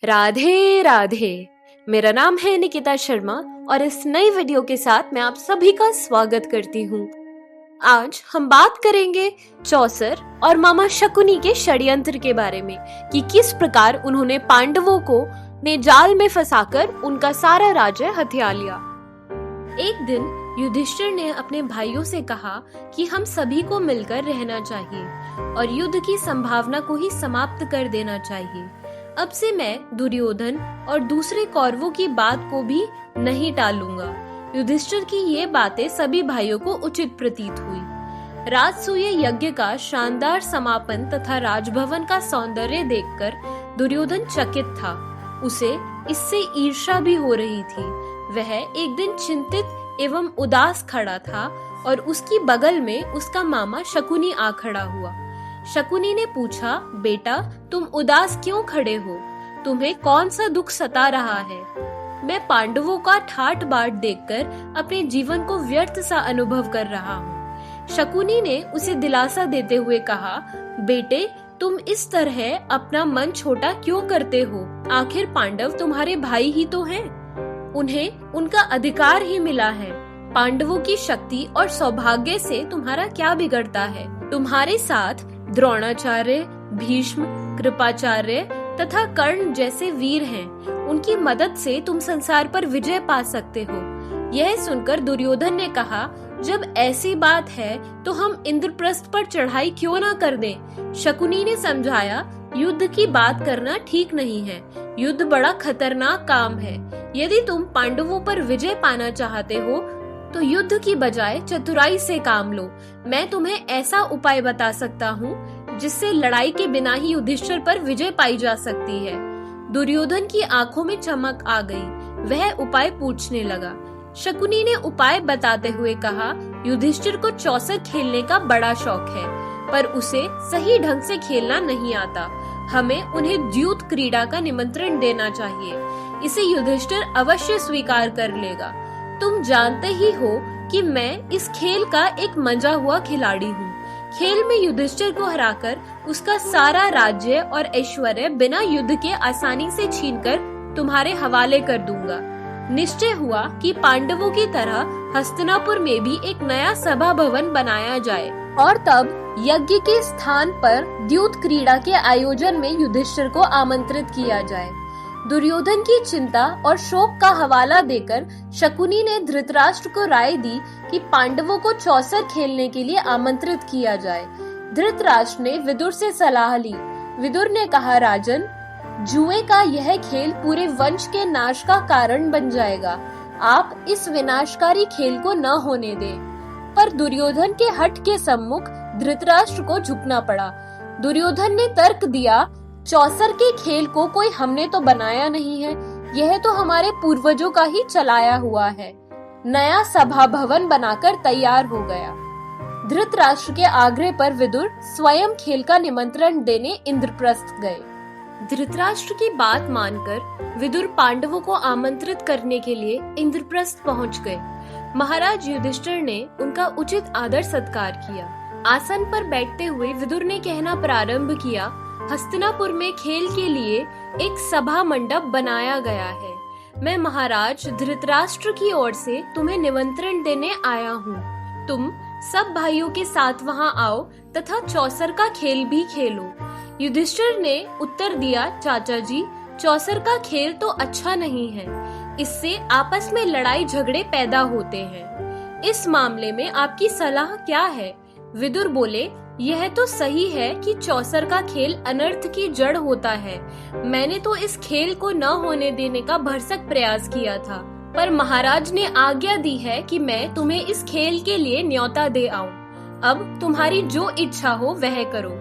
राधे राधे। मेरा नाम है निकिता शर्मा और इस नई वीडियो के साथ मैं आप सभी का स्वागत करती हूँ। आज हम बात करेंगे चौसर और मामा शकुनी के षड्यंत्र के बारे में कि किस प्रकार उन्होंने पांडवों को ने जाल में फंसाकर उनका सारा राज्य हथिया लिया। एक दिन युधिष्ठिर ने अपने भाइयों से कहा कि हम सभी को मिलकर रहना चाहिए और युद्ध की संभावना को ही समाप्त कर देना चाहिए। अब से मैं दुर्योधन और दूसरे कौरवों की बात को भी नहीं टालूंगा। युधिष्ठिर की ये बातें सभी भाइयों को उचित प्रतीत हुई। राजसूय यज्ञ का शानदार समापन तथा राजभवन का सौंदर्य देखकर दुर्योधन चकित था। उसे इससे ईर्ष्या भी हो रही थी। वह एक दिन चिंतित एवं उदास खड़ा था और उसकी बगल में उसका मामा शकुनी आ खड़ा हुआ। शकुनी ने पूछा, बेटा तुम उदास क्यों खड़े हो? तुम्हें कौन सा दुख सता रहा है? मैं पांडवों का ठाट बाट देखकर अपने जीवन को व्यर्थ सा अनुभव कर रहा हूँ। शकुनी ने उसे दिलासा देते हुए कहा, बेटे तुम इस तरह अपना मन छोटा क्यों करते हो? आखिर पांडव तुम्हारे भाई ही तो हैं। उन्हें उनका अधिकार ही मिला है। पांडवों की शक्ति और सौभाग्य से तुम्हारा क्या बिगड़ता है? तुम्हारे साथ द्रोणाचार्य, भीष्म, कृपाचार्य तथा कर्ण जैसे वीर हैं। उनकी मदद से तुम संसार पर विजय पा सकते हो। यह सुनकर दुर्योधन ने कहा, जब ऐसी बात है तो हम इंद्रप्रस्थ पर चढ़ाई क्यों ना कर दें? शकुनी ने समझाया, युद्ध की बात करना ठीक नहीं है। युद्ध बड़ा खतरनाक काम है। यदि तुम पांडवों पर विजय पाना चाहते हो तो युद्ध की बजाय चतुराई से काम लो। मैं तुम्हें ऐसा उपाय बता सकता हूँ जिससे लड़ाई के बिना ही युधिष्ठिर पर विजय पाई जा सकती है। दुर्योधन की आंखों में चमक आ गई। वह उपाय पूछने लगा। शकुनी ने उपाय बताते हुए कहा, युधिष्ठिर को चौसर खेलने का बड़ा शौक है, पर उसे सही ढंग से खेलना नहीं आता। हमें उन्हें द्यूत क्रीड़ा का निमंत्रण देना चाहिए। इसे युधिष्ठिर अवश्य स्वीकार कर लेगा। तुम जानते ही हो कि मैं इस खेल का एक मंजा हुआ खिलाड़ी हूँ। खेल में युधिष्ठिर को हराकर उसका सारा राज्य और ऐश्वर्य बिना युद्ध के आसानी से छीनकर तुम्हारे हवाले कर दूंगा। निश्चय हुआ कि पांडवों की तरह हस्तिनापुर में भी एक नया सभा भवन बनाया जाए और तब यज्ञ के स्थान पर द्यूत क्रीड़ा के आयोजन में युधिष्ठिर को आमंत्रित किया जाए। दुर्योधन की चिंता और शोक का हवाला देकर शकुनी ने धृतराष्ट्र को राय दी कि पांडवों को चौसर खेलने के लिए आमंत्रित किया जाए। धृतराष्ट्र ने विदुर से सलाह ली। विदुर ने कहा, राजन, जुए का यह खेल पूरे वंश के नाश का कारण बन जाएगा। आप इस विनाशकारी खेल को न होने दें। पर दुर्योधन के हठ के सम्मुख धृतराष्ट्र को झुकना पड़ा। दुर्योधन ने तर्क दिया, चौसर के खेल को कोई हमने तो बनाया नहीं है। यह तो हमारे पूर्वजों का ही चलाया हुआ है। नया सभा भवन बनाकर तैयार हो गया। धृतराष्ट्र के आग्रह पर विदुर स्वयं खेल का निमंत्रण देने इंद्रप्रस्थ गए। धृतराष्ट्र की बात मानकर विदुर पांडवों को आमंत्रित करने के लिए इंद्रप्रस्थ पहुंच गए। महाराज युधिष्ठिर ने उनका उचित आदर सत्कार किया। आसन पर बैठते हुए विदुर ने कहना प्रारंभ किया, हस्तिनापुर में खेल के लिए एक सभा मंडप बनाया गया है। मैं महाराज धृतराष्ट्र की ओर से तुम्हें निमंत्रण देने आया हूँ। तुम सब भाइयों के साथ वहाँ आओ तथा चौसर का खेल भी खेलो। युधिष्ठिर ने उत्तर दिया, चाचा जी, चौसर का खेल तो अच्छा नहीं है। इससे आपस में लड़ाई झगड़े पैदा होते हैं। इस मामले में आपकी सलाह क्या है? विदुर बोले, यह तो सही है कि चौसर का खेल अनर्थ की जड़ होता है। मैंने तो इस खेल को न होने देने का भरसक प्रयास किया था, पर महाराज ने आज्ञा दी है कि मैं तुम्हें इस खेल के लिए न्योता दे आऊं। अब तुम्हारी जो इच्छा हो वह करो।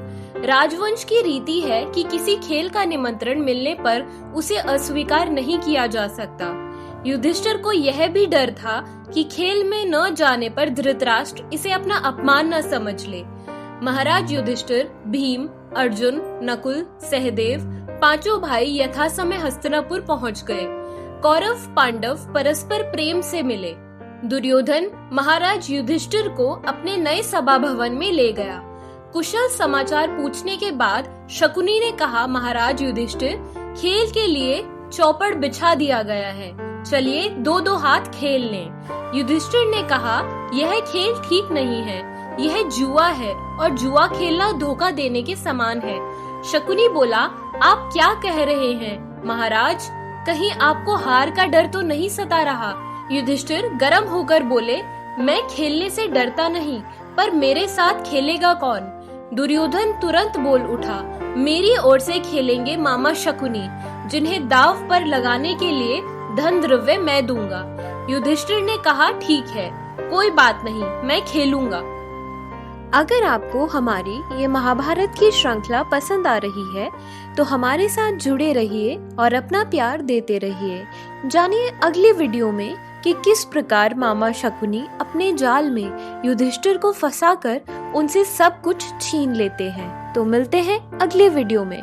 राजवंश की रीति है कि किसी खेल का निमंत्रण मिलने पर उसे अस्वीकार नहीं किया जा सकता। युधिष्ठिर को यह भी डर था कि खेल में न जाने पर धृतराष्ट्र इसे अपना अपमान न समझ ले। महाराज युधिष्ठिर, भीम, अर्जुन, नकुल, सहदेव पांचों भाई यथासमय हस्तिनापुर पहुंच गए। कौरव पांडव परस्पर प्रेम से मिले। दुर्योधन महाराज युधिष्ठिर को अपने नए सभा भवन में ले गया। कुशल समाचार पूछने के बाद शकुनी ने कहा, महाराज युधिष्ठिर, खेल के लिए चौपड़ बिछा दिया गया है, चलिए दो दो हाथ खेल लें। युधिष्ठिर ने कहा, यह खेल ठीक नहीं है, यह जुआ है और जुआ खेलना धोखा देने के समान है। शकुनी बोला, आप क्या कह रहे हैं महाराज, कहीं आपको हार का डर तो नहीं सता रहा? युधिष्ठिर गर्म होकर बोले, मैं खेलने से डरता नहीं, पर मेरे साथ खेलेगा कौन? दुर्योधन तुरंत बोल उठा, मेरी ओर से खेलेंगे मामा शकुनी, जिन्हें दाव पर लगाने के लिए धन द्रव्य मैं दूंगा। युधिष्ठिर ने कहा, ठीक है, कोई बात नहीं, मैं खेलूंगा। अगर आपको हमारी ये महाभारत की श्रृंखला पसंद आ रही है तो हमारे साथ जुड़े रहिए और अपना प्यार देते रहिए। जानिए अगले वीडियो में कि किस प्रकार मामा शकुनी अपने जाल में युधिष्ठिर को फंसाकर उनसे सब कुछ छीन लेते हैं। तो मिलते हैं अगले वीडियो में।